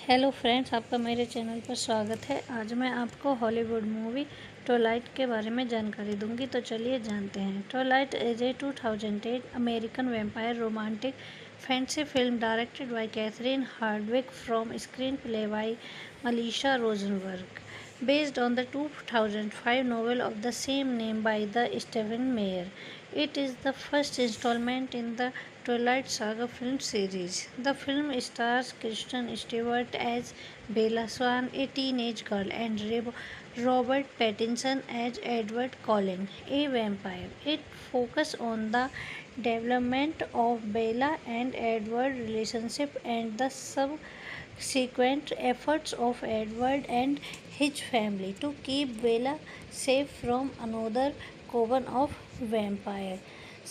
Hello friends, आपका मेरे channel पर स्वागत है। आज मैं आपको हॉलीवुड मूवी ट्वाइलाइट के बारे में जानकारी दूंगी, तो चलिए जानते हैं। Twilight is a 2008 American vampire romantic fantasy film directed by Catherine Hardwicke from screenplay by Melissa Rosenberg, based on the 2005 novel of the same name by the Stephen Meyer. It is the first installment in the Twilight Saga film series. The film stars Kristen Stewart as Bella Swan, a teenage girl, and Robert Pattinson as Edward Cullen, a vampire. It focuses on the development of Bella and Edward relationship and the subsequent efforts of Edward and his family to keep Bella safe from another coven of vampire.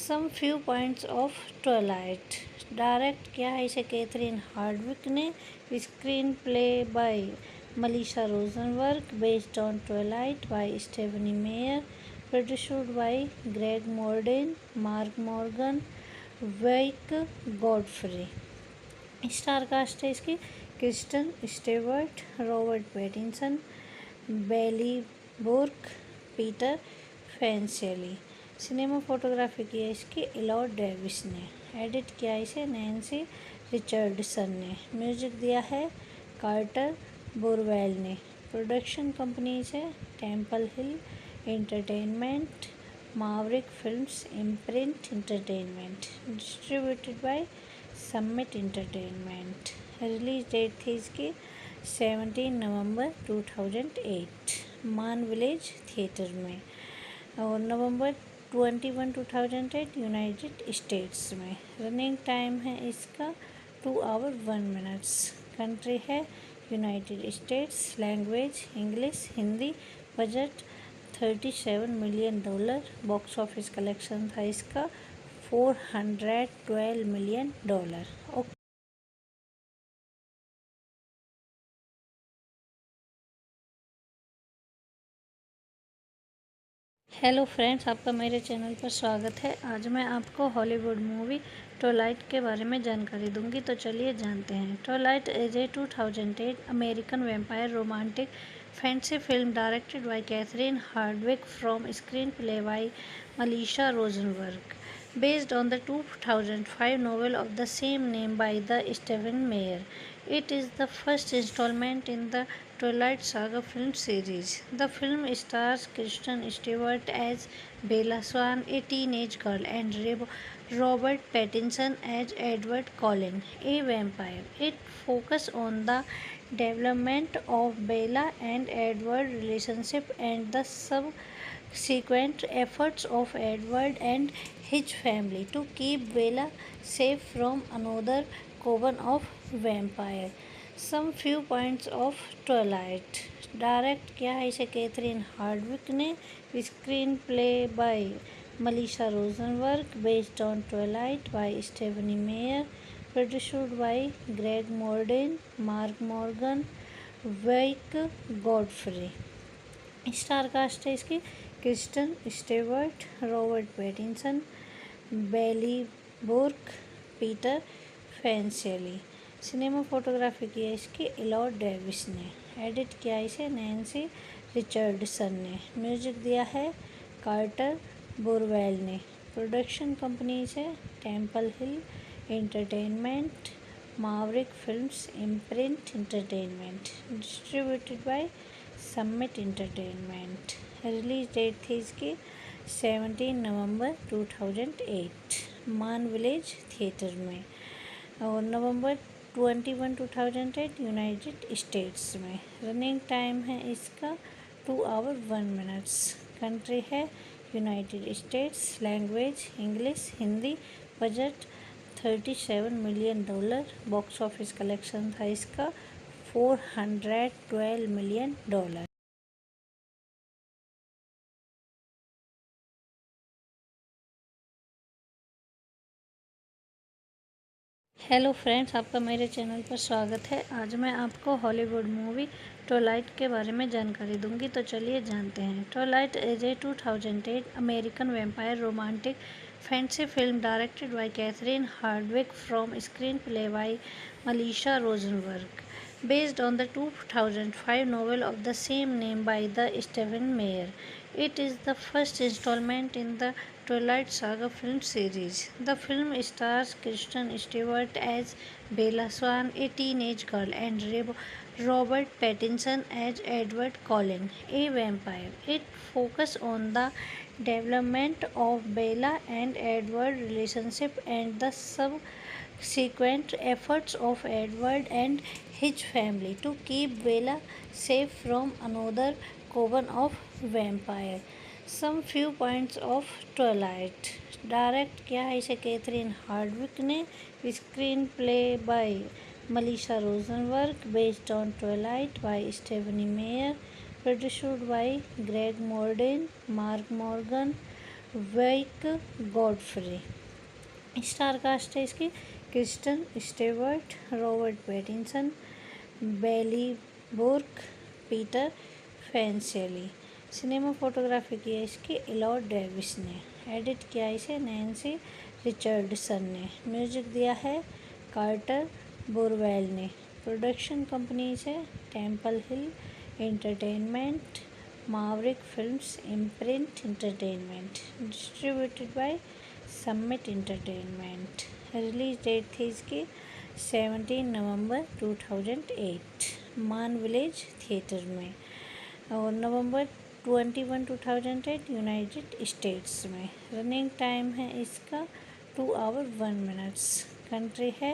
Some few points of Twilight. Direct किया है इसे Catherine Hardwicke ने। Screenplay by Melissa Rosenberg, based on Twilight by Stephenie Meyer, produced by Greg Mooradian, Mark Morgan, Wyck Godfrey. Star cast है इसकी Kristen Stewart, Robert Pattinson, Billy Burke, Peter Facinelli. Cinema photography की है इसकी allot Davis ने। Edit किया इसे Nancy Richardson ने। Music दिया है कार्टर बोरवेल ने। प्रोडक्शन कंपनी है Temple Hill Entertainment, Maverick Films, Imprint Entertainment. Distributed by Summit Entertainment. Release date थी इसकी 17 नवंबर 2008 मान विलेज थिएटर में, और नवंबर 21 2008 यूनाइटेड स्टेट्स में। रनिंग टाइम है इसका 2 आवर 1 मिनट्स। कंट्री है United states. Language English, Hindi. Budget $37 million. Box office collection था इसका $412 मिलियन। ओके। हेलो फ्रेंड्स, आपका मेरे चैनल पर स्वागत है। आज मैं आपको हॉलीवुड मूवी ट्वाइलाइट के बारे में जानकारी दूंगी, तो चलिए जानते हैं। Twilight is a 2008 American vampire romantic fantasy film directed by Catherine Hardwicke from screenplay by Melissa Rosenberg, based on the 2005 novel of the same name by the Stephen Meyer. It is the first installment in the Twilight Saga film series. The film stars Kristen Stewart as Bella Swan, a teenage girl, and Robert Pattinson as Edward Cullen, a vampire. It focuses on the development of Bella and Edward relationship and the subsequent efforts of Edward and his family to keep Bella safe from another coven of vampire. Some few points of Twilight. Direct किया है इसे Catherine Hardwicke ने। Screenplay by Melissa Rosenberg, based on Twilight by Stephenie Meyer, produced by Greg Mooradian, Mark Morgan, Wyck Godfrey. Star cast है इसकी Kristen Stewart, Robert Pattinson, Billy Burke, Peter Facinelli. Cinema photography की है इसकी allot Davis ने। Edit किया इसे Nancy Richardson ने। Music दिया है कार्टर बोरवेल ने। प्रोडक्शन कंपनी है Temple Hill Entertainment, Maverick Films, Imprint Entertainment. Distributed by Summit Entertainment. Release date थी इसकी 17 नवंबर 2008 मान विलेज थिएटर में, और नवंबर 21 2008 यूनाइटेड स्टेट्स में। रनिंग टाइम है इसका 2 आवर 1 मिनट्स। कंट्री है United states. Language English, Hindi. Budget $37 million. Box office collection था इसका $412 मिलियन। हेलो फ्रेंड्स, आपका मेरे चैनल पर स्वागत है। आज मैं आपको हॉलीवुड मूवी ट्वाइलाइट के बारे में जानकारी दूंगी, तो चलिए जानते हैं। Twilight is a 2008 American vampire romantic fantasy film directed by Catherine Hardwicke from screenplay by Melissa Rosenberg, based on the 2005 novel of the same name by the Stephen Meyer. It is the first installment in the Twilight Saga film series. The film stars Kristen Stewart as Bella Swan, a teenage girl, and Robert Pattinson as Edward Cullen, a vampire. It focuses on the development of Bella and Edward relationship and the subsequent efforts of Edward and his family to keep Bella safe from another coven of vampire. Some few points of Twilight. Direct किया है इसे Catherine Hardwicke ने. Screenplay by Melissa Rosenberg. Based on Twilight by Stephenie Meyer. Produced by Greg Mooradian, Mark Morgan, Wyck Godfrey. Star cast है इसकी Kristen Stewart, Robert Pattinson, Billy Burke, Peter Facinelli. Cinema photography की है इसकी इलॉड Davis ने. Edit किया इसे Nancy Richardson ने. Music दिया है कार्टर बोरवेल ने. प्रोडक्शन कंपनी से Temple Hill Entertainment, Maverick Films, Imprint Entertainment. Distributed by Summit Entertainment. Release date थी इसकी 17 नवंबर 2008 मान विलेज थिएटर में, और नवंबर 21 2008 यूनाइटेड स्टेट्स में. रनिंग टाइम है इसका 2 आवर 1 मिनट्स. कंट्री है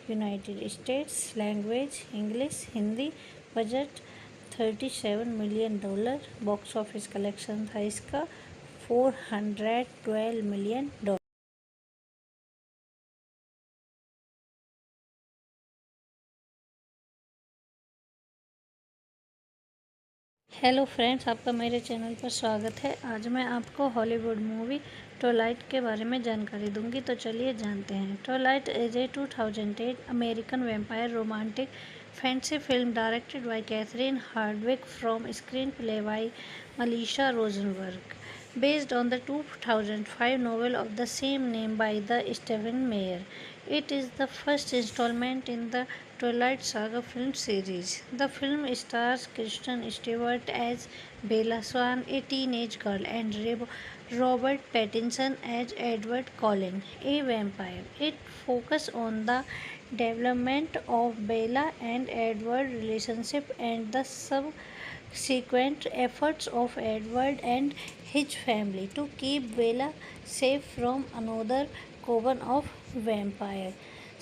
United states. Language English, Hindi. Budget $37 million. Box office collection था इसका $412 मिलियन. हेलो फ्रेंड्स, आपका मेरे चैनल पर स्वागत है. आज मैं आपको हॉलीवुड मूवी ट्वाइलाइट के बारे में जानकारी दूंगी, तो चलिए जानते हैं. Twilight is a 2008 American vampire romantic fantasy film directed by Catherine Hardwicke from screenplay by Melissa Rosenberg, based on the 2005 novel of the same name by the Stephen Meyer. It is the first installment in the Twilight Saga film series. The film stars Kristen Stewart as Bella Swan, a teenage girl, and Robert Pattinson as Edward Cullen, a vampire. It focuses on the development of Bella and Edward relationship and the subsequent efforts of Edward and his family to keep Bella safe from another coven of vampire.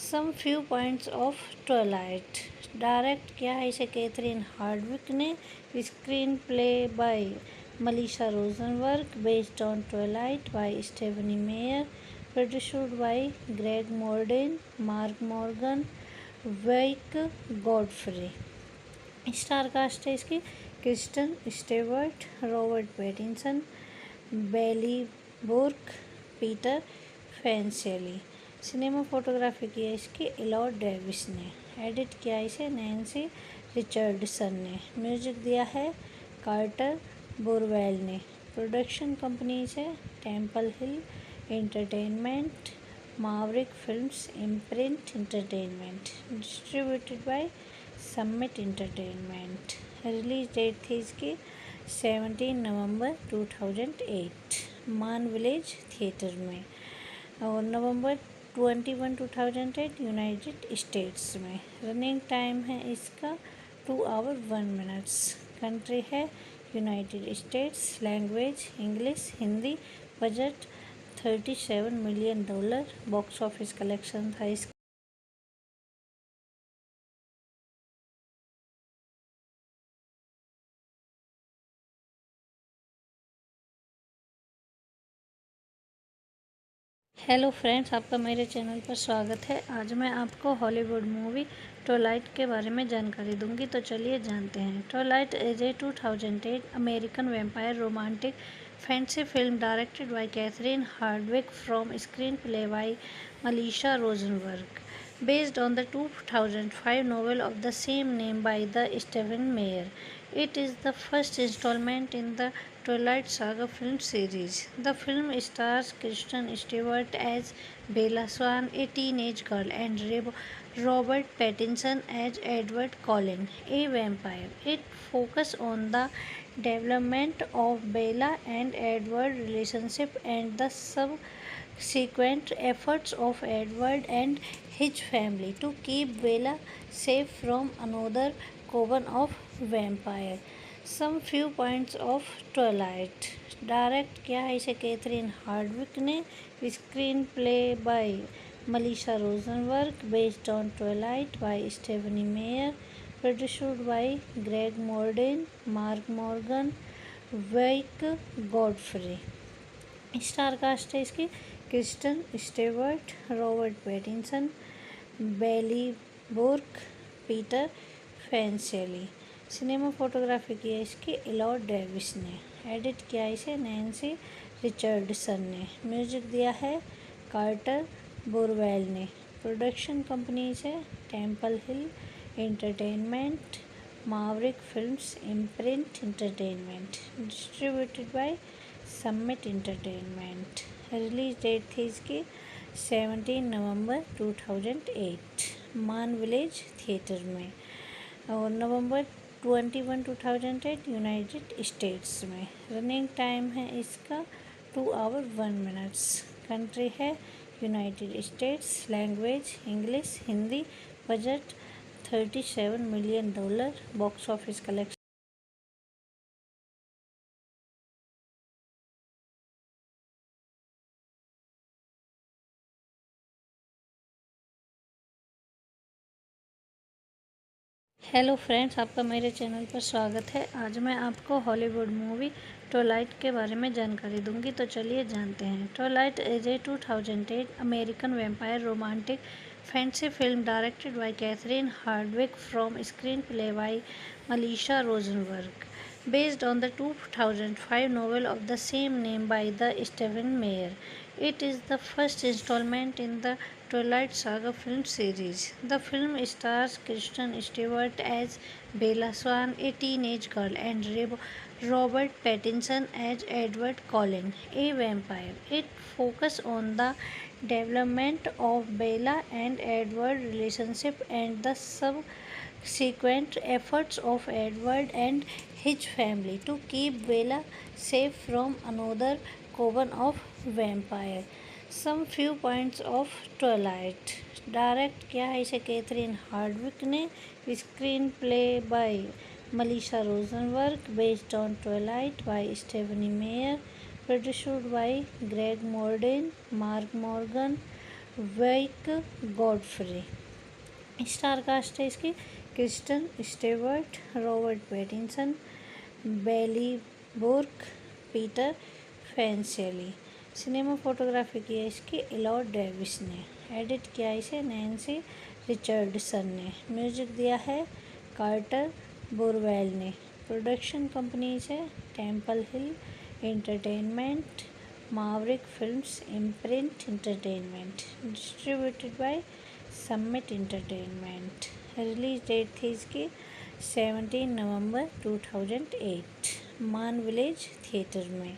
Some few points of Twilight. Direct किया है इसे Catherine Hardwicke ने. Screenplay by Melissa Rosenberg. Based on Twilight by Stephenie Meyer. Produced by Greg Mooradian, Mark Morgan, Wyck Godfrey. Star cast है इसकी Kristen Stewart, Robert Pattinson, Billy Burke, Peter Facinelli. Cinema photography की है इसकी इलॉड Davis ने. Edit किया इसे Nancy Richardson ने. Music दिया है कार्टर बोरवेल ने. प्रोडक्शन कंपनी से Temple Hill Entertainment, Maverick Films, Imprint Entertainment. Distributed by Summit Entertainment. Release date थी इसकी 17 नवंबर 2008 मान विलेज थिएटर में, और नवंबर 21 2008 यूनाइटेड स्टेट्स में. रनिंग टाइम है इसका 2 आवर 1 मिनट्स. कंट्री है United states. Language English, Hindi. Budget $37 million. Box office collection था इसका हेलो फ्रेंड्स, आपका मेरे चैनल पर स्वागत है. आज मैं आपको हॉलीवुड मूवी ट्वाइलाइट के बारे में जानकारी दूंगी, तो चलिए जानते हैं. Twilight is a 2008 American vampire romantic fantasy film directed by Catherine Hardwicke from screenplay by Melissa Rosenberg, based on the 2005 novel of the same name by the Stephen Meyer. It is the first installment in the Twilight Saga film series. The film stars Kristen Stewart as Bella Swan, a teenage girl, and Robert Pattinson as Edward Cullen, a vampire. It focuses on the development of Bella and Edward relationship and the subsequent efforts of Edward and his family to keep Bella safe from another coven of vampire. Some few points of Twilight. Direct किया है इसे Catherine Hardwicke ने. Screenplay by Melissa Rosenberg. Based on Twilight by Stephenie Meyer. Produced by Greg Mooradian, Mark Morgan, Wyck Godfrey. Star cast है इसकी Kristen Stewart, Robert Pattinson, Billy Burke, Peter Facinelli. Cinema photography की है इसकी allot Davis ने. Edit किया इसे Nancy Richardson ने. Music दिया है कार्टर बोरवेल ने. प्रोडक्शन कंपनीज है Temple Hill Entertainment, Maverick Films, Imprint Entertainment. Distributed by Summit Entertainment. Release date थी इसकी 17 नवंबर 2008 मान विलेज थिएटर में, और नवंबर 21 2008 यूनाइटेड स्टेट्स में. रनिंग टाइम है इसका 2 आवर 1 मिनट्स. कंट्री है United states. Language English, Hindi. Budget $37 million. Box office collection hello friends, आपका मेरे चैनल पर स्वागत है. आज मैं आपको हॉलीवुड मूवी ट्वाइलाइट के बारे में जानकारी दूंगी, तो चलिए जानते हैं. Twilight is a 2008 American vampire romantic fantasy film directed by Catherine Hardwicke from screenplay by Melissa Rosenberg, based on the 2005 novel of the same name by the Stephen Meyer. It is the first installment in the Twilight Saga film series. The film stars Kristen Stewart as Bella Swan, a teenage girl, and Robert Pattinson as Edward Cullen, a vampire. It focuses on the development of Bella and Edward relationship and the subsequent efforts of Edward and his family to keep Bella safe from another coven of vampire. Some few points of Twilight. Direct किया है इसे Catherine Hardwicke ने. Screenplay by Melissa Rosenberg. Based on Twilight by Stephenie Meyer. Produced by Greg Mooradian, Mark Morgan, Wyck Godfrey. Star cast है इसकी Kristen Stewart, Robert Pattinson, Billy Burke, Peter Facinelli. Cinema photography की है इसकी allot Davis ने. Edit किया इसे Nancy Richardson ने. Music दिया है कार्टर बोरवेल ने. प्रोडक्शन कंपनीज है Temple Hill Entertainment, Maverick Films, Imprint Entertainment. Distributed by Summit Entertainment. Release date थी इसकी 17 नवंबर 2008 मान विलेज थिएटर में,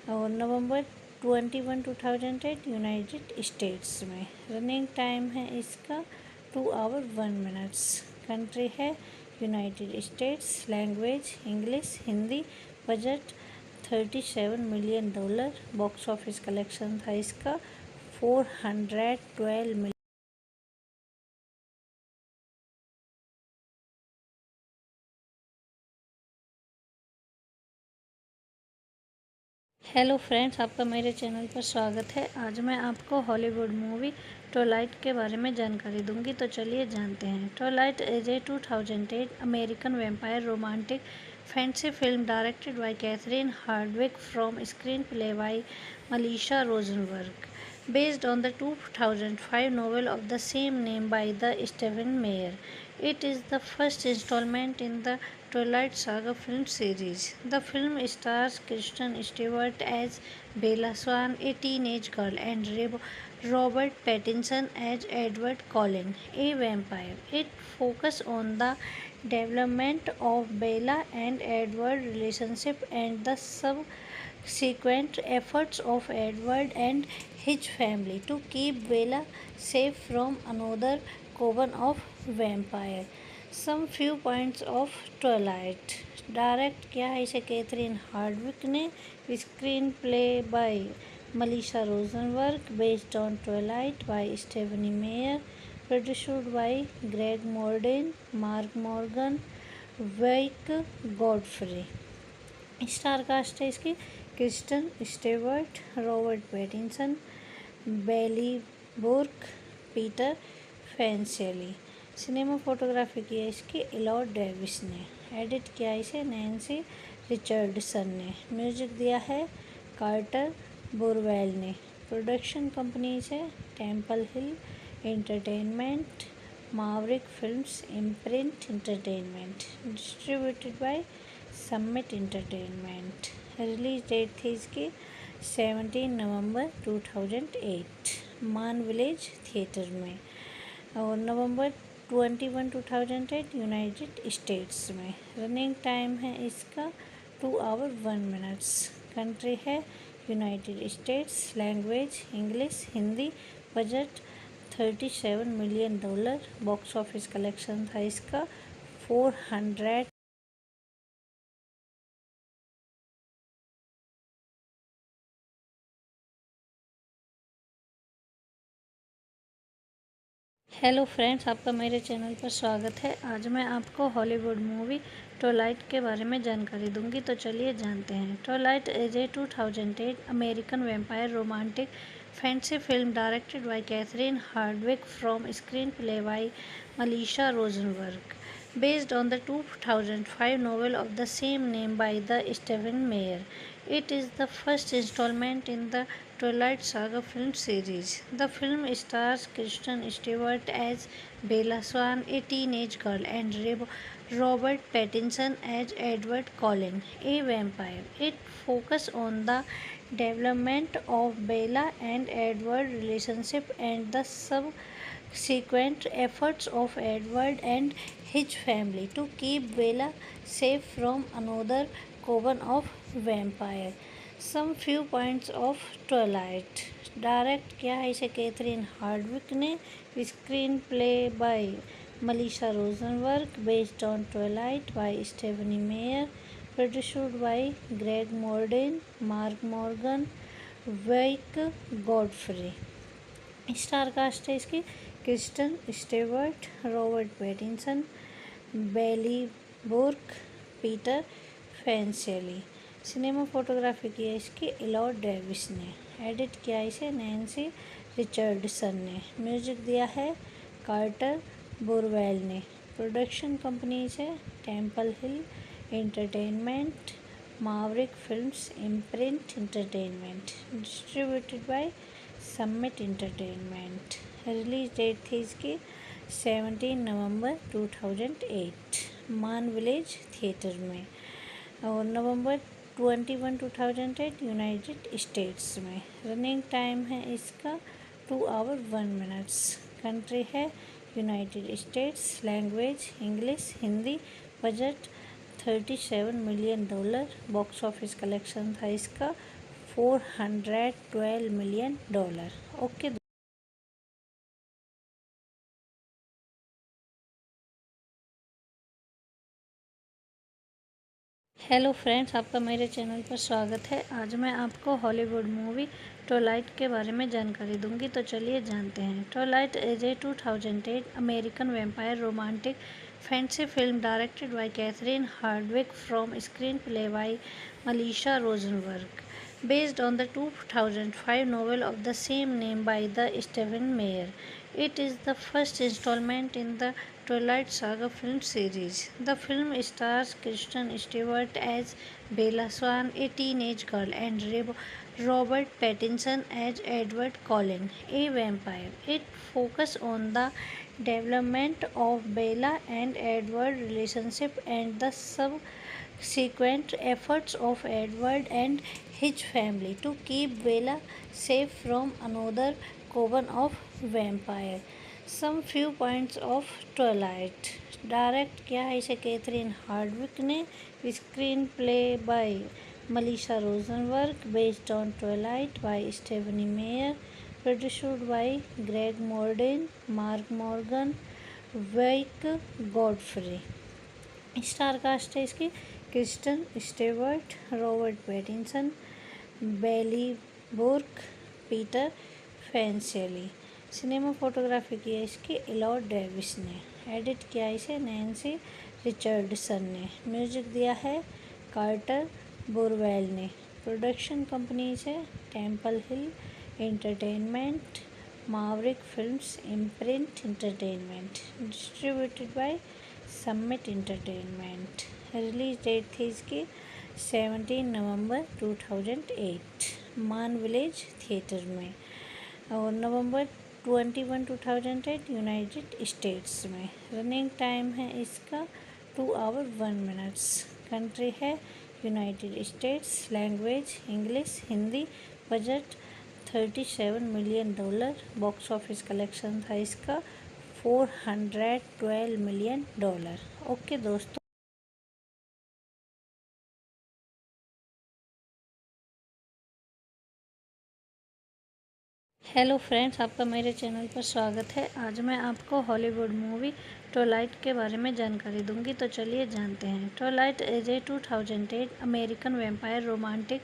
और नवंबर 21 2008 यूनाइटेड स्टेट्स में. रनिंग टाइम है इसका 2 आवर 1 मिनट्स. कंट्री है United states. Language English, Hindi. Budget $37 million. Box office collection था इसका 412 मिलियन. हेलो फ्रेंड्स, आपका मेरे चैनल पर स्वागत है. आज मैं आपको हॉलीवुड मूवी ट्वाइलाइट के बारे में जानकारी दूंगी, तो चलिए जानते हैं. Twilight is a 2008 American vampire romantic fantasy film directed by Catherine Hardwicke from screenplay by Melissa Rosenberg, based on the 2005 novel of the same name by the Stephen Meyer. It is the first installment in the Twilight Saga film series. The film stars Kristen Stewart as Bella Swan, a teenage girl, and Robert Pattinson as Edward Cullen, a vampire. It focuses on the development of Bella and Edward relationship and the subsequent efforts of Edward and his family to keep Bella safe from another coven of vampire. Some few points of Twilight. Direct किया है इसे Catherine Hardwicke ने। Screenplay by Melissa Rosenberg, based on Twilight by Stephenie Meyer, produced by Greg Mooradian, Mark Morgan, Wyck Godfrey. Star cast है इसकी Kristen Stewart, Robert Pattinson, Billy Burke, Peter Facinelli. Cinema photography की है इसकी allot Davis ने। Edit किया इसे Nancy Richardson ने। Music दिया है कार्टर बोरवेल ने। प्रोडक्शन कंपनी है Temple Hill Entertainment, Maverick Films, Imprint Entertainment. Distributed by Summit Entertainment. Release date थी इसकी 17 नवंबर 2008 मान विलेज थिएटर में, और नवंबर 21 2008 यूनाइटेड स्टेट्स में। रनिंग टाइम है इसका 2 आवर 1 मिनट्स। कंट्री है United states. Language English Hindi. Budget $37 million. Box office collection था इसका 400। हेलो फ्रेंड्स, आपका मेरे चैनल पर स्वागत है। आज मैं आपको हॉलीवुड मूवी ट्वाइलाइट के बारे में जानकारी दूंगी, तो चलिए जानते हैं। Twilight is a 2008 American vampire romantic fantasy film directed by Catherine Hardwicke from screenplay by Melissa Rosenberg, based on the 2005 novel of the same name by the Stephen Meyer. It is the first installment in the Twilight Saga film series. The film stars Kristen Stewart as Bella Swan, a teenage girl, and Robert Pattinson as Edward Cullen, a vampire. It focuses on the development of Bella and Edward relationship and the subsequent efforts of Edward and his family to keep Bella safe from another coven of vampire. Some few points of Twilight. Direct किया है इसे Catherine Hardwicke ने। Screenplay by Melissa Rosenberg, based on Twilight by Stephenie Meyer, produced by Greg Mooradian, Mark Morgan, Wyck Godfrey. Star cast है इसकी Kristen Stewart, Robert Pattinson, Billy Burke, Peter Facinelli. Cinema photography की है इसकी allot Davis ने। Edit किया इसे Nancy Richardson ने। Music दिया है कार्टर बोरवेल ने। प्रोडक्शन कंपनी है Temple Hill Entertainment, Maverick Films, Imprint Entertainment. Distributed by Summit Entertainment. Release date थी इसकी 17 नवंबर 2008 मान विलेज थिएटर में, और नवंबर 21 2008 यूनाइटेड स्टेट्स में। रनिंग टाइम है इसका 2 आवर 1 मिनट्स। कंट्री है United states. Language English Hindi. Budget $37 million. Box office collection था इसका $412 मिलियन। ओके। हेलो फ्रेंड्स, आपका मेरे चैनल पर स्वागत है। आज मैं आपको हॉलीवुड मूवी ट्वाइलाइट के बारे में जानकारी दूंगी, तो चलिए जानते हैं। Twilight is a 2008 American vampire romantic fantasy film directed by Catherine Hardwicke from screenplay by Melissa Rosenberg, based on the 2005 novel of the same name by the Stephen Meyer. It is the first installment in the Twilight Saga film series. The film stars Kristen Stewart as Bella Swan, a teenage girl, and Robert Pattinson as Edward Cullen, a vampire. It focuses on the development of Bella and Edward relationship and the subsequent efforts of Edward and his family to keep Bella safe from another coven of vampire. Some few points of Twilight. Direct किया है इसे Catherine Hardwicke ने। Screenplay by Melissa Rosenberg, based on Twilight by Stephenie Meyer, produced by Greg Mooradian, Mark Morgan, Wyck Godfrey. Star cast है इसकी Kristen Stewart, Robert Pattinson, Billy Burke, Peter Facinelli. Cinema photography की है इसकी इलॉड Davis ने। Edit किया इसे Nancy Richardson ने। Music दिया है कार्टर बोरवेल ने। प्रोडक्शन कंपनीज है Temple Hill Entertainment, Maverick Films, Imprint Entertainment. Distributed by Summit Entertainment. Release date थी इसकी 17 नवंबर 2008 मान विलेज थिएटर में, और नवंबर 21 2008 यूनाइटेड स्टेट्स में। रनिंग टाइम है इसका 2 आवर 1 मिनट्स। कंट्री है United states. Language English Hindi. Budget $37 million. Box office collection था इसका $412 मिलियन। ओके दोस्तों। हेलो फ्रेंड्स, आपका मेरे चैनल पर स्वागत है। आज मैं आपको हॉलीवुड मूवी ट्वाइलाइट के बारे में जानकारी दूंगी, तो चलिए जानते हैं। Twilight is a 2008 American vampire romantic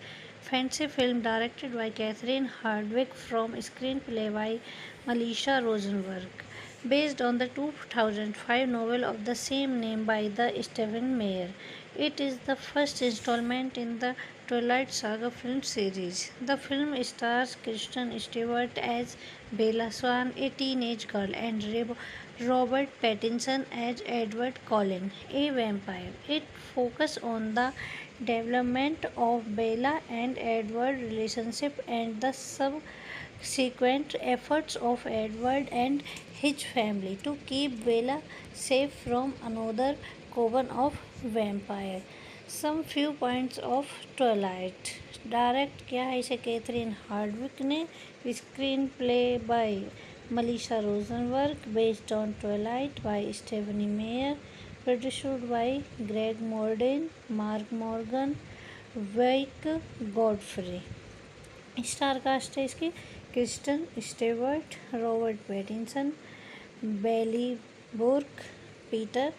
fantasy film directed by Catherine Hardwicke from screenplay by Melissa Rosenberg, based on the 2005 novel of the same name by the Stephen Meyer. It is the first installment in the Twilight Saga film series. The film stars Kristen Stewart as Bella Swan, a teenage girl, and Robert Pattinson as Edward Cullen, a vampire. It focuses on the development of Bella and Edward relationship and the subsequent efforts of Edward and his family to keep Bella safe from another coven of vampire. Some few points of Twilight. Direct किया है इसे Catherine Hardwicke ने। Screenplay by Melissa Rosenberg, based on Twilight by Stephenie Meyer, produced by Greg Mooradian, Mark Morgan, Wyck Godfrey. Star cast है इसकी Kristen Stewart, Robert Pattinson, Billy Burke, Peter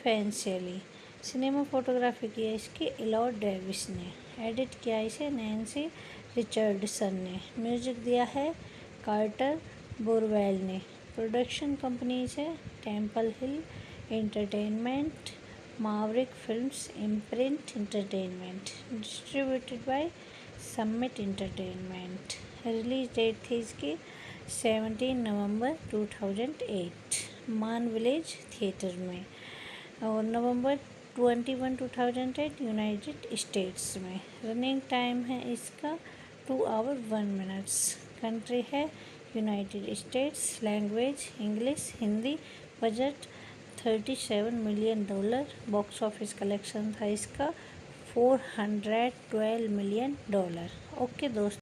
Facinelli. Cinema photography की है इसकी इलॉड Davis ने। Edit किया इसे Nancy Richardson ने। Music दिया है कार्टर बोरवेल ने। प्रोडक्शन कंपनीज है Temple Hill Entertainment, Maverick Films, Imprint Entertainment. Distributed by Summit Entertainment. Release date थी इसकी 17 नवंबर 2008 मान विलेज थिएटर में, और नवंबर 21 2008 यूनाइटेड स्टेट्स में। रनिंग टाइम है इसका 2 आवर 1 मिनट्स। कंट्री है United states. Language English Hindi. Budget $37 million. Box office collection था इसका $412 मिलियन। ओके दोस्तों।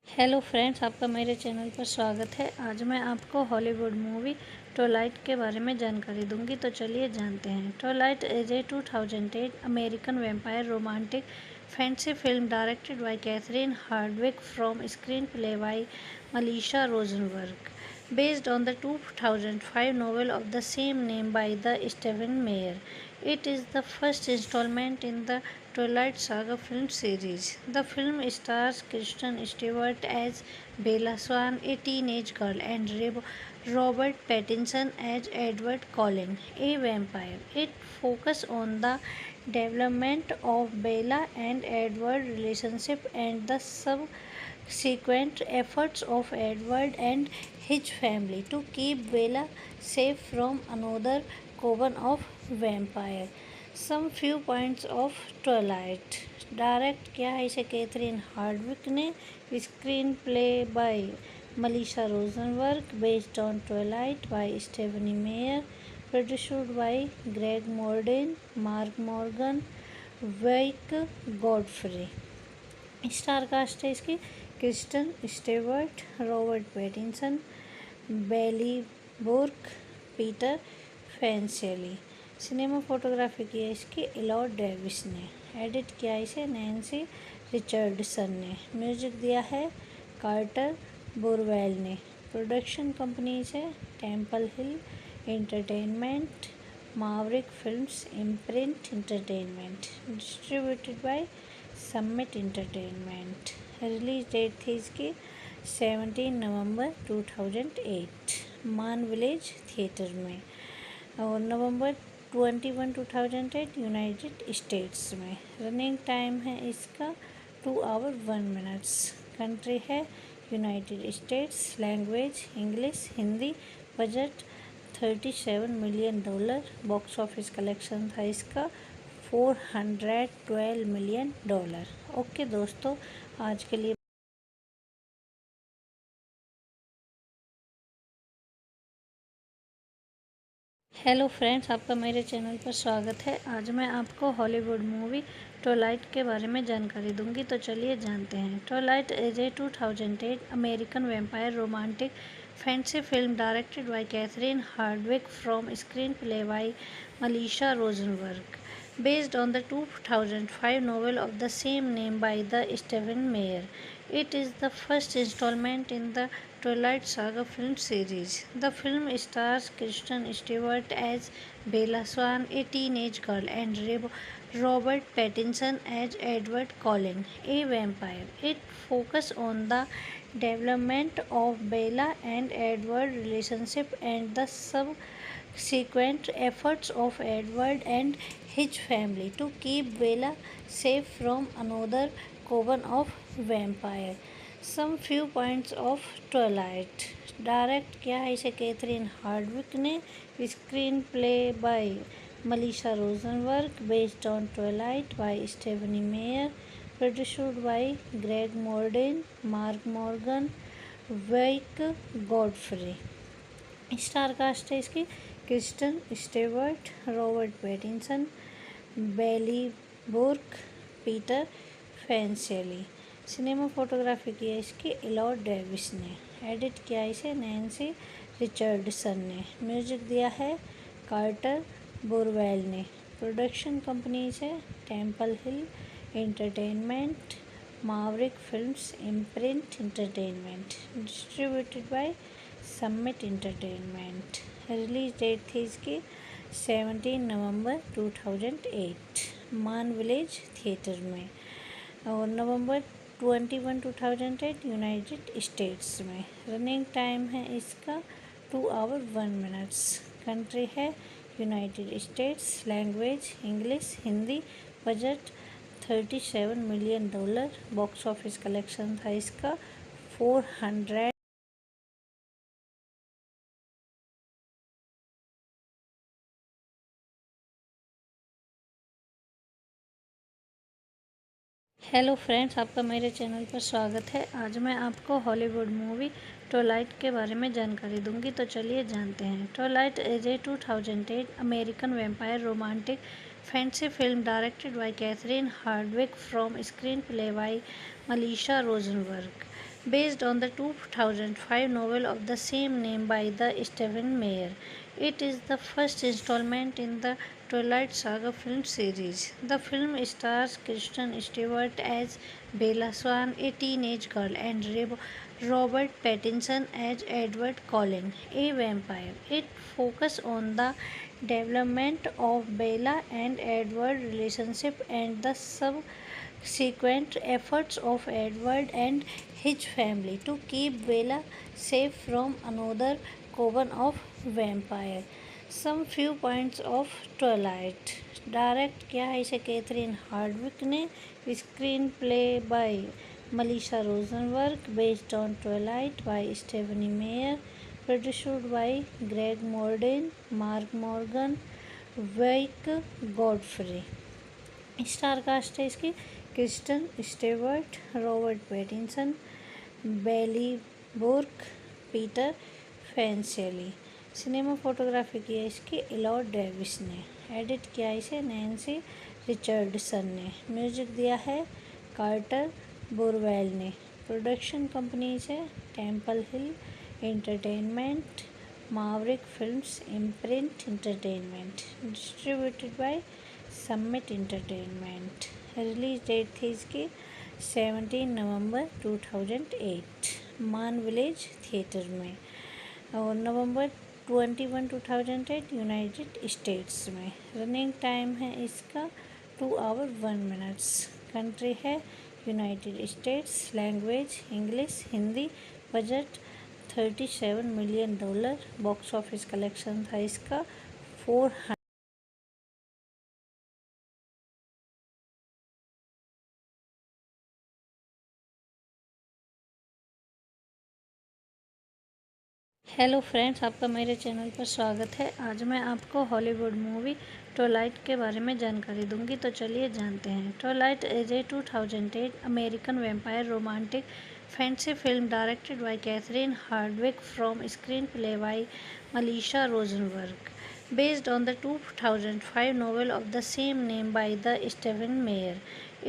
हेलो फ्रेंड्स, आपका मेरे चैनल पर स्वागत है। आज मैं आपको हॉलीवुड मूवी ट्वाइलाइट के बारे में जानकारी दूंगी, तो चलिए जानते हैं। Twilight is a 2008 American vampire romantic fantasy film directed by Catherine Hardwicke from screenplay by Melissa Rosenberg, based on the 2005 novel of the same name by the Stephen Meyer. It is the first installment in the Twilight Saga film series. The film stars Kristen Stewart as Bella Swan, a teenage girl, and Robert Pattinson as Edward Cullen, a vampire. It focuses on the development of Bella and Edward relationship and the subsequent efforts of Edward and his family to keep Bella safe from another coven of vampire. Some few points of Twilight. Direct किया है इसे Catherine Hardwicke ने। Screenplay by Melissa Rosenberg, based on Twilight by Stephenie Meyer, produced by Greg Mooradian, Mark Morgan, Wyck Godfrey. Star cast है इसकी Kristen Stewart, Robert Pattinson, Billy Burke, Peter Facinelli. Cinema photography की है इसकी इलॉड Davis ने। Edit किया इसे Nancy Richardson ने। Music दिया है कार्टर बोरवेल ने। प्रोडक्शन कंपनीज है Temple Hill Entertainment, Maverick Films, Imprint Entertainment. Distributed by Summit Entertainment. Release date थी इसकी 17 नवंबर 2008 मान विलेज थिएटर में, और नवंबर 21 2008 यूनाइटेड स्टेट्स में। रनिंग टाइम है इसका 2 आवर 1 मिनट्स। कंट्री है United states. Language English Hindi. Budget $37 million. Box office collection था इसका $412 मिलियन। ओके दोस्तों, आज के लिए हेलो फ्रेंड्स, आपका मेरे चैनल पर स्वागत है। आज मैं आपको हॉलीवुड मूवी ट्वाइलाइट के बारे में जानकारी दूंगी, तो चलिए जानते हैं। Twilight is a 2008 American vampire romantic fantasy film directed by Catherine Hardwicke from screenplay by Melissa Rosenberg, based on the 2005 novel of the same name by the Stephen Meyer. It is the first installment in the Twilight Saga film series. The film stars Kristen Stewart as Bella Swan, a teenage girl, and Robert Pattinson as Edward Cullen, a vampire. It focuses on the development of Bella and Edward relationship and the subsequent efforts of Edward and his family to keep Bella safe from another coven of vampire. Some few points of Twilight. Direct किया है इसे Catherine Hardwicke ने। Screenplay by Melissa Rosenberg, based on Twilight by Stephenie Meyer, produced by Greg Mooradian, Mark Morgan, Wyck Godfrey. Star cast है इसकी Kristen Stewart, Robert Pattinson, Billy Burke, Peter Facinelli. Cinema photography की है इसकी एलॉर्ड Davis ने। Edit किया इसे Nancy Richardson ने। Music दिया है कार्टर बोरवेल ने। प्रोडक्शन कंपनीज है Temple Hill Entertainment, Maverick Films, Imprint Entertainment. Distributed by Summit Entertainment. Release date थी इसकी 17 नवंबर 2008 मान विलेज थिएटर में, और नवंबर 21 2008 यूनाइटेड स्टेट्स में। रनिंग टाइम है इसका 2 आवर 1 मिनट्स। कंट्री है United states. Language English Hindi. Budget $37 million. Box office collection था इसका 400। हेलो फ्रेंड्स, आपका मेरे चैनल पर स्वागत है। आज मैं आपको हॉलीवुड मूवी ट्वाइलाइट के बारे में जानकारी दूंगी, तो चलिए जानते हैं। Twilight is a 2008 American vampire romantic fantasy film directed by Catherine Hardwicke from screenplay by Melissa Rosenberg, based on the 2005 novel of the same name by the Stephen Meyer. It is the first installment in the Twilight Saga film series. The film stars Kristen Stewart as Bella Swan, a teenage girl, and Robert Pattinson as Edward Cullen, a vampire. It focuses on the development of Bella and Edward relationship and the subsequent efforts of Edward and his family to keep Bella safe from another coven of vampire. Some few points of Twilight. Direct किया है इसे Catherine Hardwicke ने। Screenplay by Melissa Rosenberg, based on Twilight by Stephenie Meyer, produced by Greg Mooradian, Mark Morgan, Wyck Godfrey. Star cast है इसकी Kristen Stewart, Robert Pattinson, Billy Burke, Peter Facinelli. Cinema photography की है इसकी एलॉर्ड Davis ने। Edit किया इसे Nancy Richardson ने। Music दिया है कार्टर बोरवेल ने। प्रोडक्शन कंपनीज है Temple Hill Entertainment, Maverick Films, Imprint Entertainment. Distributed by Summit Entertainment. Release date थी इसकी 17 नवंबर 2008 मान विलेज थिएटर में, और नवंबर 21 2008 यूनाइटेड स्टेट्स में। रनिंग टाइम है इसका 2 आवर 1 मिनट्स। कंट्री है United states. Language English Hindi. Budget $37 million. Box office collection था इसका 400। हेलो फ्रेंड्स, आपका मेरे चैनल पर स्वागत है। आज मैं आपको हॉलीवुड मूवी ट्वाइलाइट के बारे में जानकारी दूंगी, तो चलिए जानते हैं। Twilight is a 2008 American vampire romantic fantasy film directed by Catherine Hardwicke from screenplay by Melissa Rosenberg, based on the 2005 novel of the same name by the Stephen Meyer.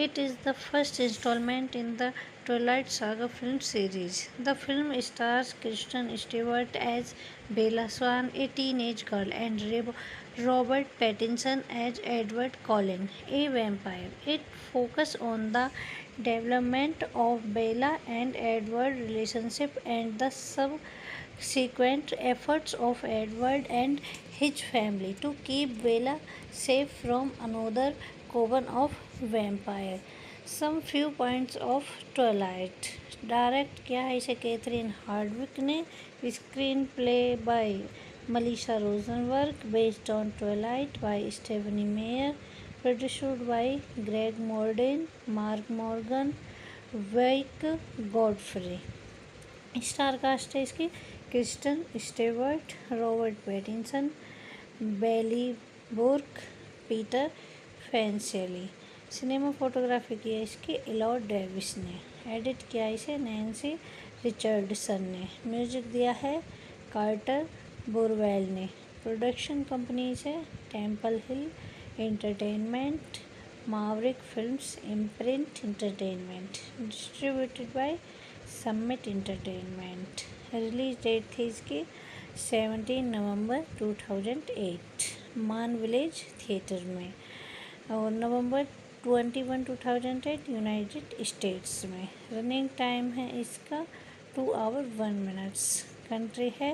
It is the first installment in the Twilight Saga film series. The film stars Kristen Stewart as Bella Swan, a teenage girl, and Robert Pattinson as Edward Cullen, a vampire. It focuses on the development of Bella and Edward relationship and the subsequent efforts of Edward and his family to keep Bella safe from another coven of vampire. Some few points of Twilight. Direct किया है इसे Catherine Hardwicke ने। Screenplay by Melissa Rosenberg, based on Twilight by Stephenie Meyer, produced by Greg Mooradian, Mark Morgan, Wyck Godfrey. Star cast है इसकी Kristen Stewart, Robert Pattinson, Billy Burke, Peter Facinelli. Cinema photography की है इसकी एलॉर्ड Davis ने। Edit किया इसे Nancy Richardson ने। Music दिया है कार्टर बोरवेल ने। प्रोडक्शन कंपनीज है Temple Hill Entertainment, Maverick Films, Imprint Entertainment. Distributed by Summit Entertainment. Release date थी इसकी 17 नवंबर 2008 मान विलेज थिएटर में, और नवंबर 21 2008 यूनाइटेड स्टेट्स में। रनिंग टाइम है इसका 2 आवर 1 मिनट्स। कंट्री है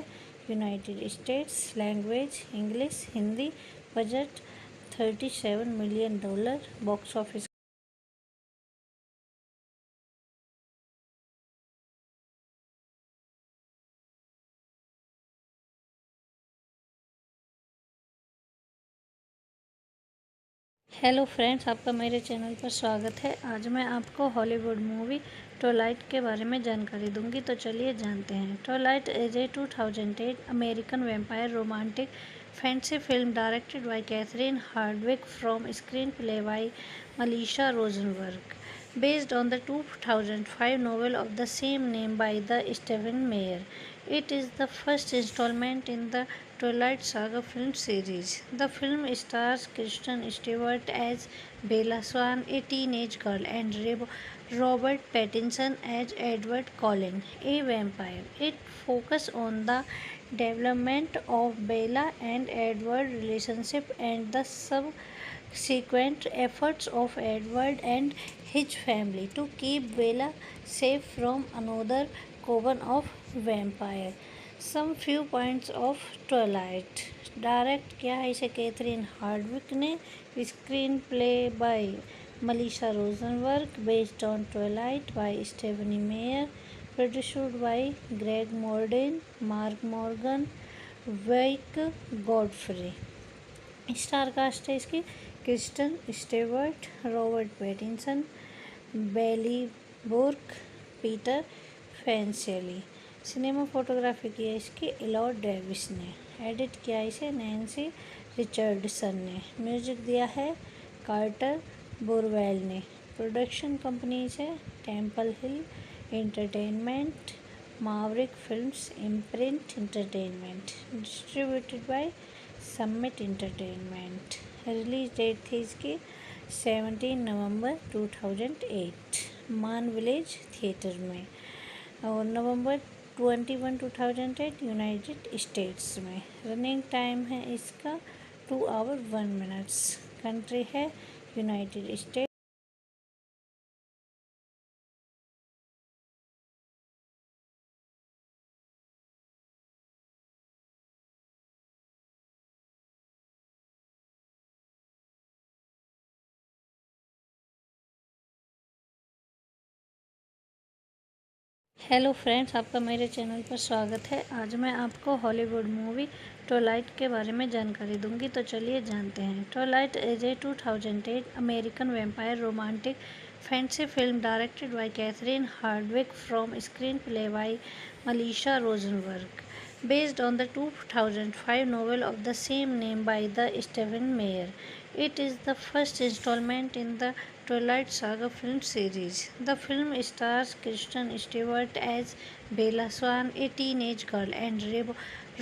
United states. Language English Hindi. Budget $37 million. Box office hello friends, आपका मेरे चैनल पर स्वागत है। आज मैं आपको हॉलीवुड मूवी ट्वाइलाइट के बारे में जानकारी दूंगी, तो चलिए जानते हैं। Twilight is a 2008 American vampire romantic fantasy film directed by Catherine Hardwicke from screenplay by Melissa Rosenberg, based on the 2005 novel of the same name by the Stephen Meyer. It is the first installment in the Twilight Saga film series. The film stars Kristen Stewart as Bella Swan, a teenage girl, and Robert Pattinson as Edward Cullen, a vampire. It focuses on the development of Bella and Edward relationship and the subsequent efforts of Edward and his family to keep Bella safe from another coven of vampire. Some few points of Twilight. Direct किया है इसे Catherine Hardwicke ने। Screenplay by Melissa Rosenberg, based on Twilight by Stephenie Meyer, produced by Greg Mooradian, Mark Morgan, Wyck Godfrey. Star cast है इसकी Kristen Stewart, Robert Pattinson, Billy Burke, Peter Facinelli. Cinema photography की है इसकी एलॉर्ड Davis ने। Edit किया इसे Nancy Richardson ने। Music दिया है कार्टर बोरवेल ने। प्रोडक्शन कंपनीज है Temple Hill Entertainment, Maverick Films, Imprint Entertainment. Distributed by Summit Entertainment. Release date थी इसकी 17 नवंबर 2008 मान विलेज थिएटर में, और नवंबर 21 2008 यूनाइटेड स्टेट्स में। रनिंग टाइम है इसका 2 आवर 1 मिनट्स। कंट्री है यूनाइटेड स्टेट्स। हेलो फ्रेंड्स, आपका मेरे चैनल पर स्वागत है। आज मैं आपको हॉलीवुड मूवी ट्वाइलाइट के बारे में जानकारी दूंगी, तो चलिए जानते हैं। Twilight is a 2008 American vampire romantic fantasy film directed by Catherine Hardwicke from screenplay by Melissa Rosenberg, based on the 2005 novel of the same name by the Stephen Meyer. It is the first installment in the Twilight Saga film series. The film stars Kristen Stewart as Bella Swan, a teenage girl, and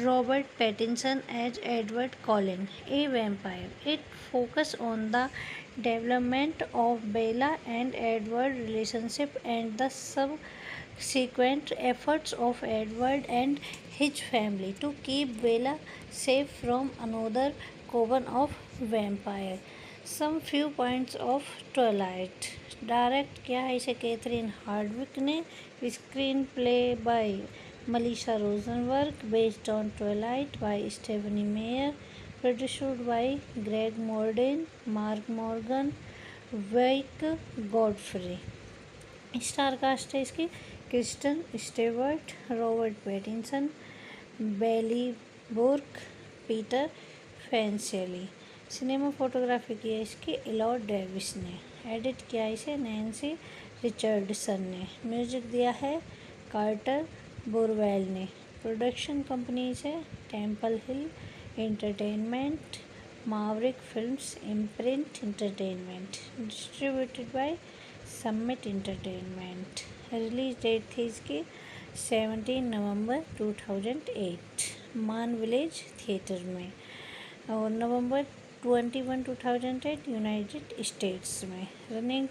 Robert Pattinson as Edward Cullen, a vampire. It focuses on the development of Bella and Edward relationship and the subsequent efforts of Edward and his family to keep Bella safe from another coven of vampire. Some few points of Twilight. Direct किया है इसे Catherine Hardwicke ने। Screenplay by Melissa Rosenberg, based on Twilight by Stephenie Meyer, produced by Greg Mooradian, Mark Morgan, Wyck Godfrey. Star cast है इसकी Kristen Stewart, Robert Pattinson, Billy Burke, Peter Facinelli. Cinema photography की है इसकी इलॉड Davis ने। Edit किया इसे Nancy Richardson ने। Music दिया है कार्टर बोरवेल ने। प्रोडक्शन कंपनी से Temple Hill Entertainment, Maverick Films, Imprint Entertainment. Distributed by Summit Entertainment. Release date थी इसकी 17 नवंबर 2008 मान विलेज थिएटर में, और नवंबर 21 2008 यूनाइटेड स्टेट्स में। रनिंग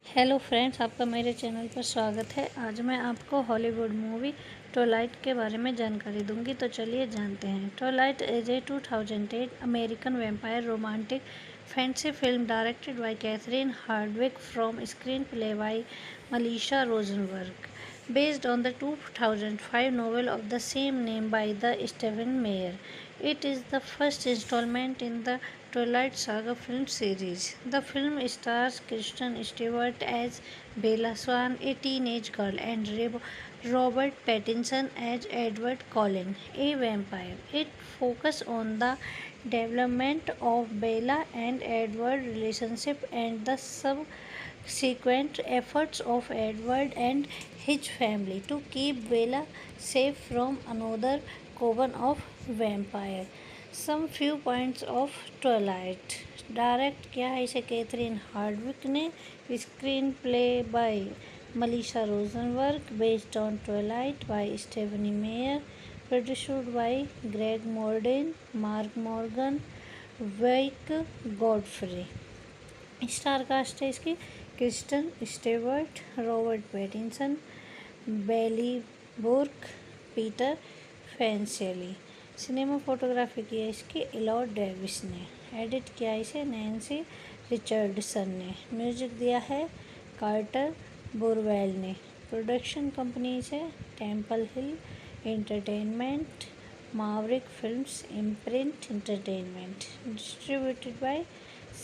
हेलो फ्रेंड्स, आपका मेरे चैनल पर स्वागत है। आज मैं आपको हॉलीवुड मूवी ट्वाइलाइट के बारे में जानकारी दूंगी, तो चलिए जानते हैं। Twilight is a 2008 American vampire romantic fantasy film directed by Catherine Hardwicke from screenplay by Melissa Rosenberg, based on the 2005 novel of the same name by the Stephen Meyer. It is the first installment in the Twilight Saga film series. The film stars Kristen Stewart as Bella Swan, a teenage girl, and Robert Pattinson as Edward Cullen, a vampire. It focuses on the development of Bella and Edward relationship and the subsequent efforts of Edward and his family to keep Bella safe from another coven of vampire. Some few points of Twilight. Direct किया है इसे Catherine Hardwicke ने। Screenplay by Melissa Rosenberg, based on Twilight by Stephenie Meyer, produced by Greg Mooradian, Mark Morgan, Wyck Godfrey. Star cast है इसकी Kristen Stewart, Robert Pattinson, Billy Burke, Peter Facinelli. Cinema photography की है इसकी इलॉड Davis ने। Edit किया इसे Nancy Richardson ने। Music दिया है कार्टर बोरवेल ने। प्रोडक्शन कंपनी से Temple Hill Entertainment, Maverick Films, Imprint Entertainment. Distributed by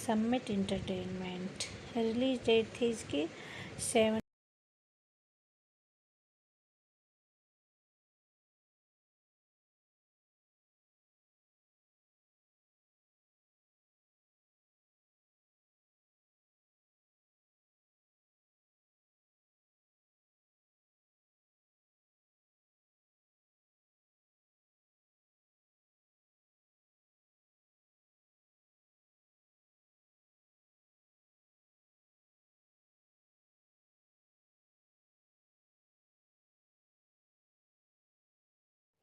Summit Entertainment. Release date थी इसकी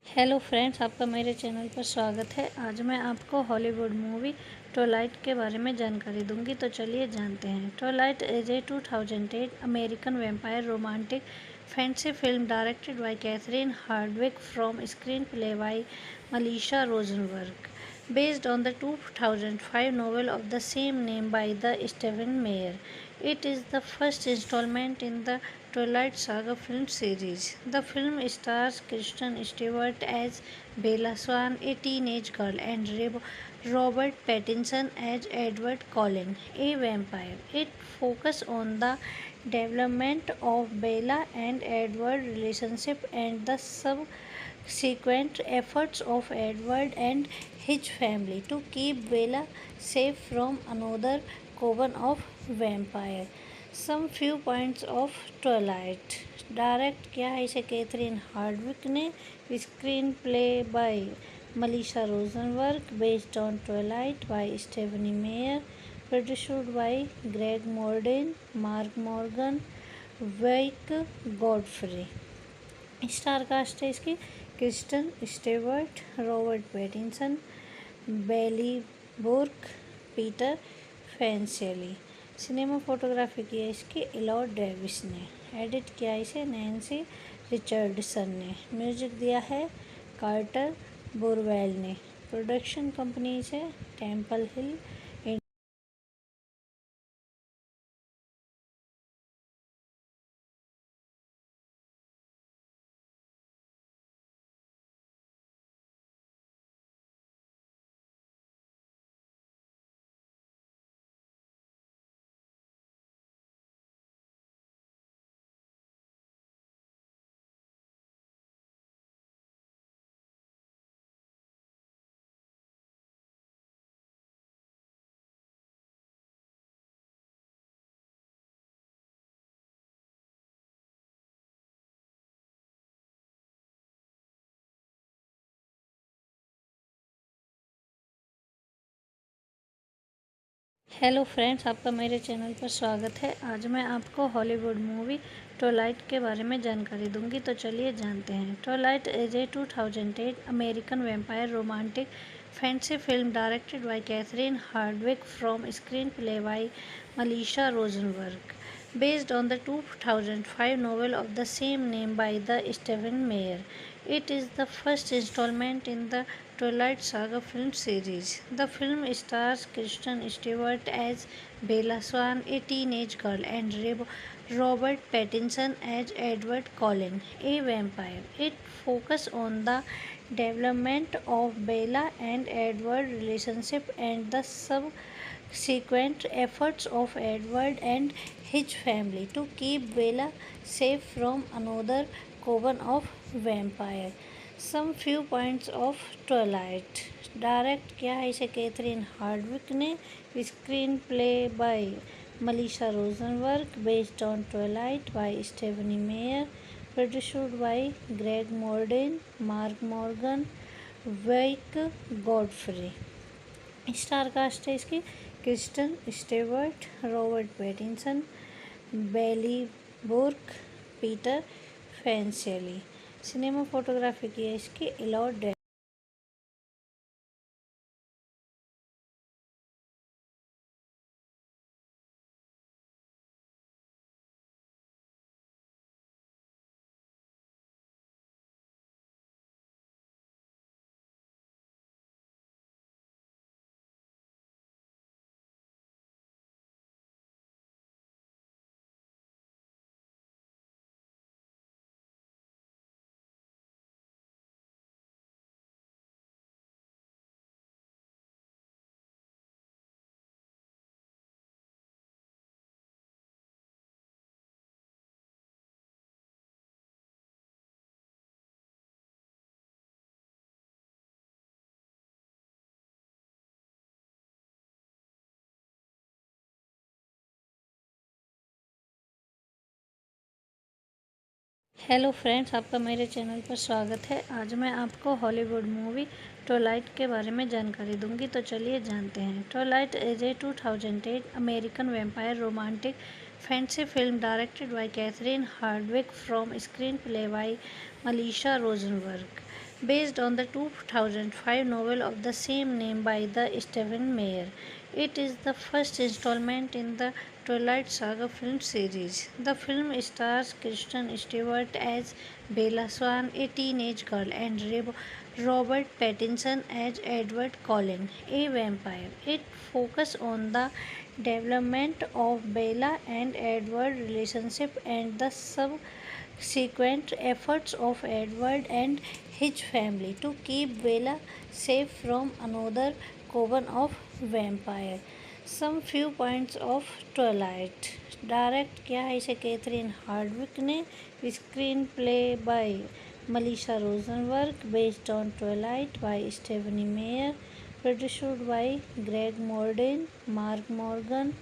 7हेलो फ्रेंड्स, आपका मेरे चैनल पर स्वागत है। आज मैं आपको हॉलीवुड मूवी ट्वाइलाइट के बारे में जानकारी दूंगी, तो चलिए जानते हैं। Twilight is a 2008 American vampire romantic fantasy film directed by Catherine Hardwicke from screenplay by Melissa Rosenberg, based on the 2005 novel of the same name by the Stephen Meyer. It is the first installment in the Twilight Saga film series. The film stars Kristen Stewart as Bella Swan, a teenage girl, and Robert Pattinson as Edward Cullen, a vampire. It focuses on the development of Bella and Edward relationship and the subsequent efforts of Edward and his family to keep Bella safe from another coven of vampire. Some few points of Twilight. Direct किया है इसे Catherine Hardwicke ने. Screenplay by Melissa Rosenberg based on Twilight by Stephenie Meyer. Produced by Greg Mooradian, Mark Morgan, Wyck Godfrey. Star cast है इसकी Kristen Stewart, Robert Pattinson, Billy Burke, Peter Facinelli. Cinema photography की है इसकी इलॉड Davis ने. Edit किया इसे Nancy Richardson ने. Music दिया है कार्टर बोरवेल ने. प्रोडक्शन कंपनी है टेम्पल हिल. हेलो फ्रेंड्स, आपका मेरे चैनल पर स्वागत है. आज मैं आपको हॉलीवुड मूवी ट्वाइलाइट के बारे में जानकारी दूंगी. तो चलिए जानते हैं. Twilight is a 2008 American vampire romantic fantasy film directed by Catherine Hardwicke from screenplay by Melissa Rosenberg, based on the 2005 novel of the same name by the Stephen Meyer. It is the first installment in the Twilight Saga film series. The film stars Kristen Stewart as Bella Swan, a teenage girl, and Robert Pattinson as Edward Cullen, a vampire. It focuses on the development of Bella and Edward relationship and the subsequent efforts of Edward and his family to keep Bella safe from another coven of vampire. Some few points of Twilight. Direct किया है इसे Catherine Hardwicke ने. Screenplay by Melissa Rosenberg based on Twilight by Stephenie Meyer. Produced by Greg Mooradian, Mark Morgan, Wyck Godfrey. Star cast है इसकी Kristen Stewart, Robert Pattinson, Billy Burke, Peter Facinelli. Cinema photography की है इसकी इलॉड. Hello friends, आपका मेरे channel पर स्वागत है. आज मैं आपको हॉलीवुड मूवी ट्वाइलाइट के बारे में जानकारी दूंगी. तो चलिए जानते हैं. Twilight is a 2008 American vampire romantic fantasy film directed by Catherine Hardwicke from screenplay by Melissa Rosenberg, based on the 2005 novel of the same name by the Stephen Meyer. It is the first installment in the Twilight Saga film series. The film stars Kristen Stewart as Bella Swan, a teenage girl, and Robert Pattinson as Edward Cullen, a vampire. It focuses on the development of Bella and Edward relationship and the subsequent efforts of Edward and his family to keep Bella safe from another coven of vampire. Some few points of Twilight. Direct किया है इसे Catherine Hardwicke ने. Screenplay by Melissa Rosenberg. Based on Twilight by Stephenie Meyer. Produced by Greg Mooradian, Mark Morgan,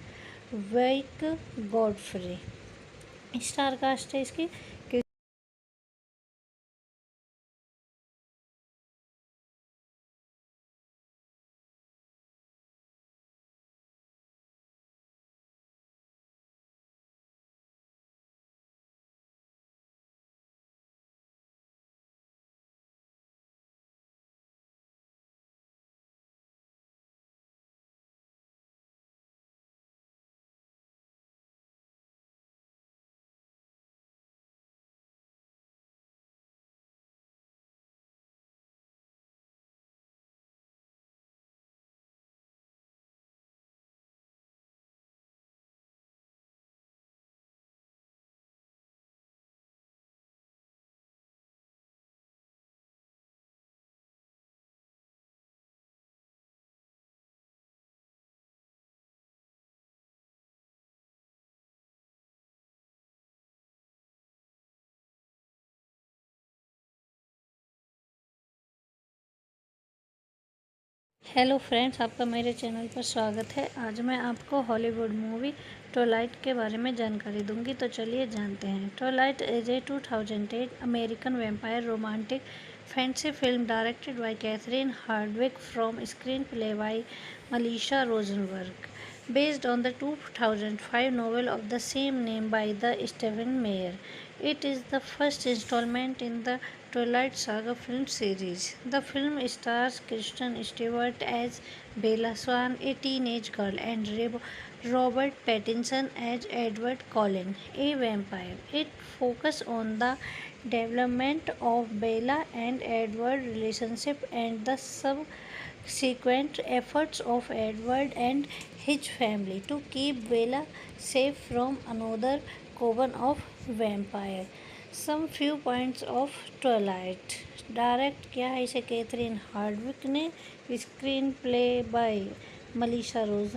Wyck Godfrey. Star cast है इसकी. Hello friends, आपका मेरे channel पर स्वागत है. आज मैं आपको हॉलीवुड मूवी ट्वाइलाइट के बारे में जानकारी दूंगी. तो चलिए जानते हैं. Twilight is a 2008 American vampire romantic fantasy film directed by Catherine Hardwicke from screenplay by Melissa Rosenberg. Based on the 2005 novel of the same name by the Stephen Meyer. It is the first installment in the Twilight Saga film series. The film stars Kristen Stewart as Bella Swan, a teenage girl, and Robert Pattinson as Edward Cullen, a vampire. It focuses on the development of Bella and Edward relationship and the subsequent efforts of Edward and his family to keep Bella safe from another coven of vampire. Some few points of Twilight. Direct किया है इसे Catherine Hardwicke ने. Screenplay by Melissa Rose.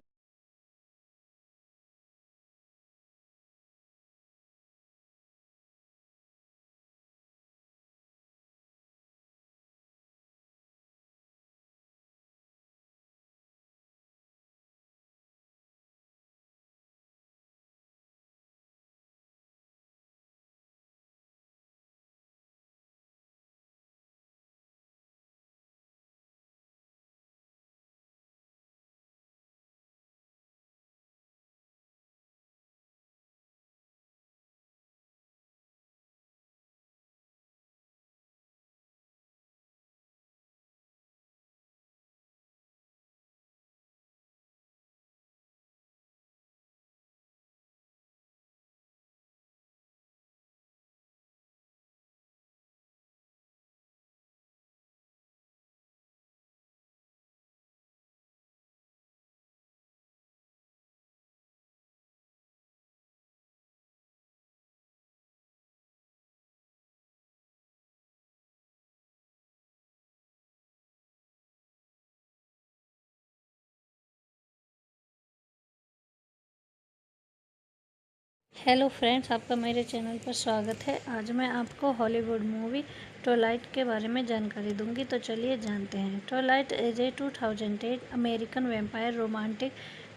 Hello friends, आपका मेरे channel पर स्वागत है. आज मैं आपको हॉलीवुड मूवी ट्वाइलाइट के बारे में जानकारी दूंगी. तो चलिए जानते हैं. Twilight is a 2008 American vampire romantic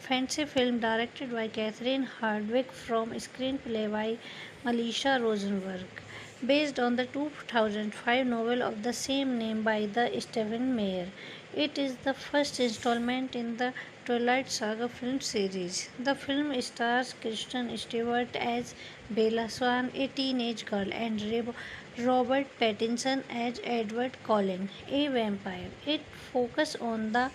fantasy film directed by Catherine Hardwicke from screenplay by Melissa Rosenberg. Based on the 2005 novel of the same name by the Stephen Meyer. It is the first installment in the Twilight Saga film series. The film stars Kristen Stewart as Bella Swan, a teenage girl, and Robert Pattinson as Edward Cullen, a vampire. It focuses on the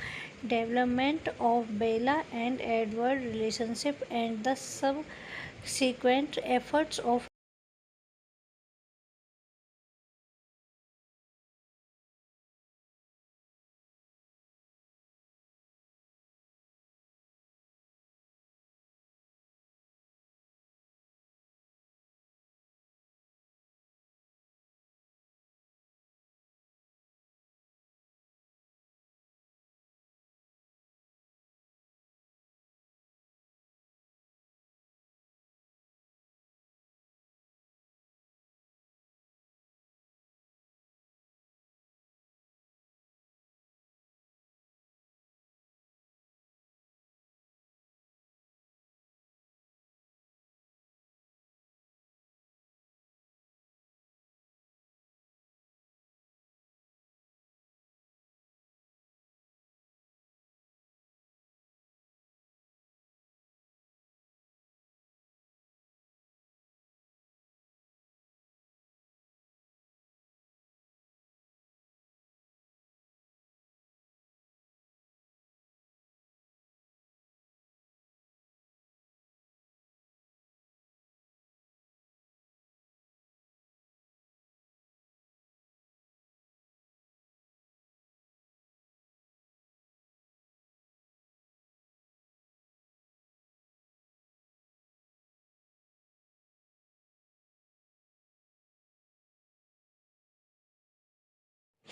development of Bella and Edward relationship and the subsequent efforts of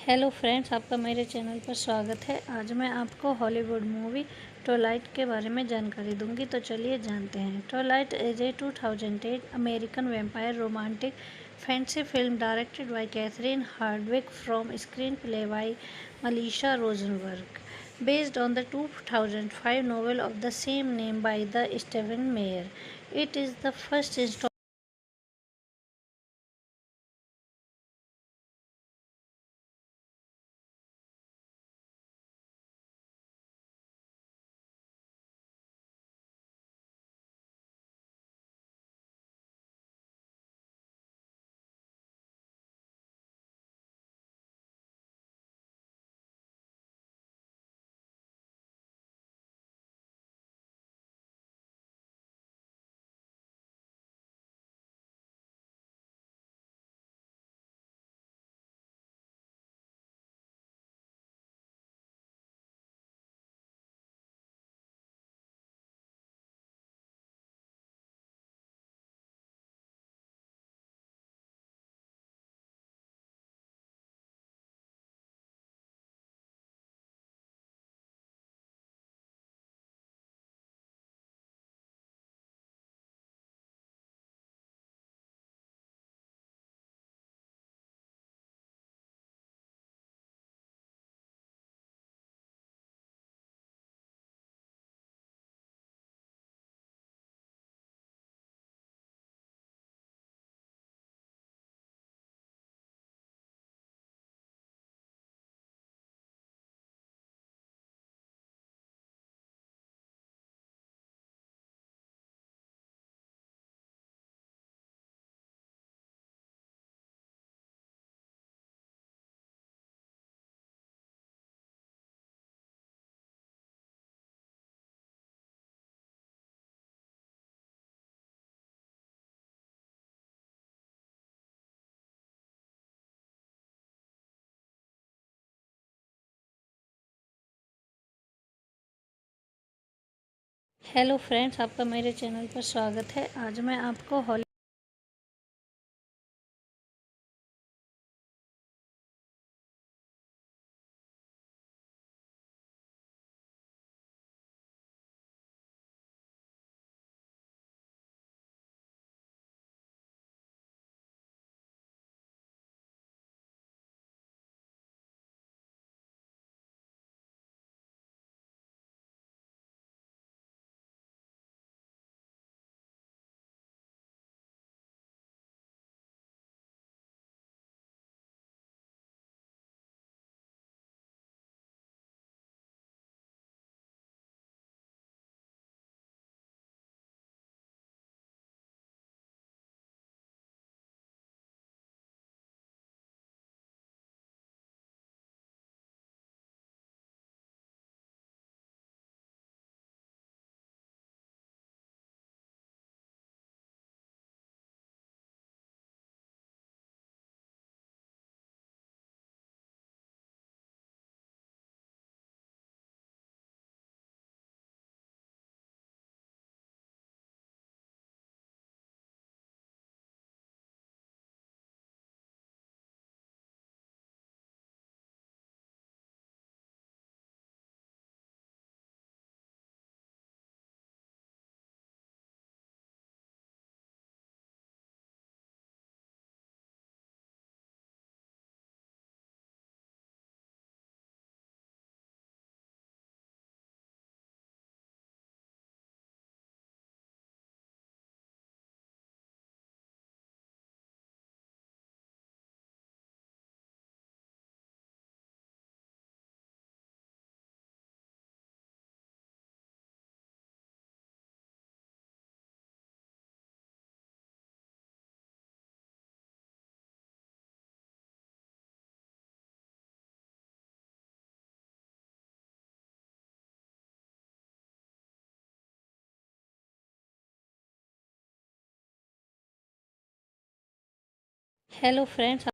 hello friends, आपका मेरे channel पर स्वागत है। आज मैं आपको Hollywood movie Twilight के बारे में जानकारी दूंगी, तो चलिए जानते हैं। Twilight is a 2008 American vampire romantic fantasy film directed by Catherine Hardwicke from screenplay by Melissa Rosenberg, based on the 2005 novel of the same name by the Stephen Meyer. It is the first installment. Hello friends, आपका मेरे channel पर स्वागत है। आज मैं आपको hello friends.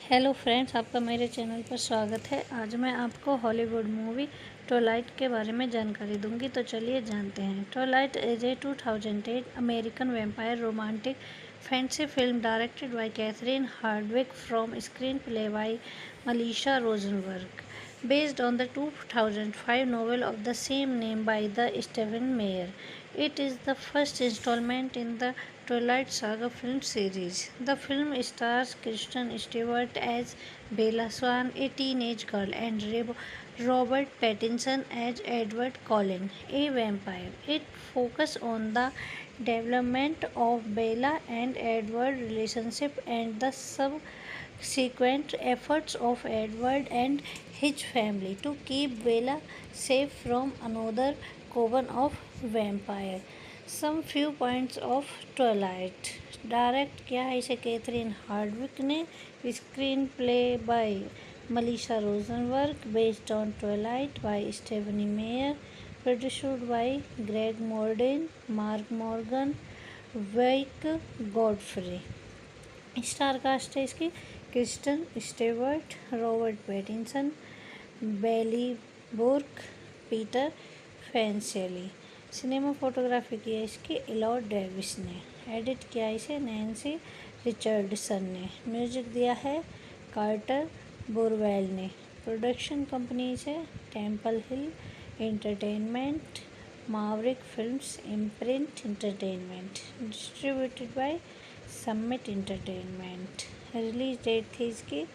Hello friends, आपका मेरे चैनल पर स्वागत है। आज मैं आपको हॉलीवुड मूवी ट्वाइलाइट के बारे में जानकारी दूंगी, तो चलिए जानते हैं। Twilight is a 2008 American vampire romantic fantasy film directed by Catherine Hardwicke from screenplay by Melissa Rosenberg, based on the 2005 novel of the same name by the Stephen Meyer. It is the first installment in the Twilight Saga film series. The film stars Kristen Stewart as Bella Swan, a teenage girl, and Robert Pattinson as Edward Cullen, a vampire. It focuses on the development of Bella and Edward relationship and the subsequent efforts of Edward and his family to keep Bella safe from another coven of vampire. Some few points of Twilight. Direct किया है इसे Catherine Hardwicke ने। Screenplay by Melissa Rosenberg, based on Twilight by Stephenie Meyer, produced by Greg Mooradian, Mark Morgan, Wyck Godfrey. Star cast है इसकी Kristen Stewart, Robert Pattinson, Billy Burke, Peter Facinelli. Cinema photography की है इसकी इलॉड Davis ने। Edit किया इसे Nancy Richardson ने। Music दिया है कार्टर बोरवेल ने। प्रोडक्शन कंपनी से Temple Hill Entertainment, Maverick Films, Imprint Entertainment. Distributed by Summit Entertainment. Release date थी इसकी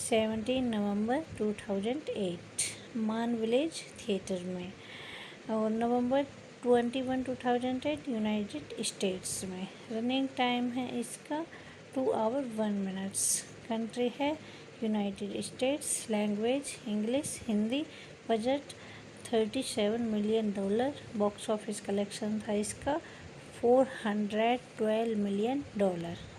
17 नवंबर 2008 मान विलेज थिएटर में, और नवंबर 21, 2008 यूनाइटेड स्टेट्स में। रनिंग टाइम है इसका 2 आवर 1 मिनट्स। कंट्री है United states. Language English, Hindi. Budget $37 million. Box office collection था इसका $412 मिलियन।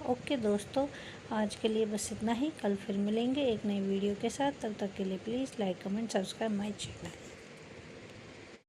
ओके दोस्तों, आज के लिए बस इतना ही। कल फिर मिलेंगे एक नई वीडियो के साथ। तब तक के लिए please like, comment, subscribe my channel.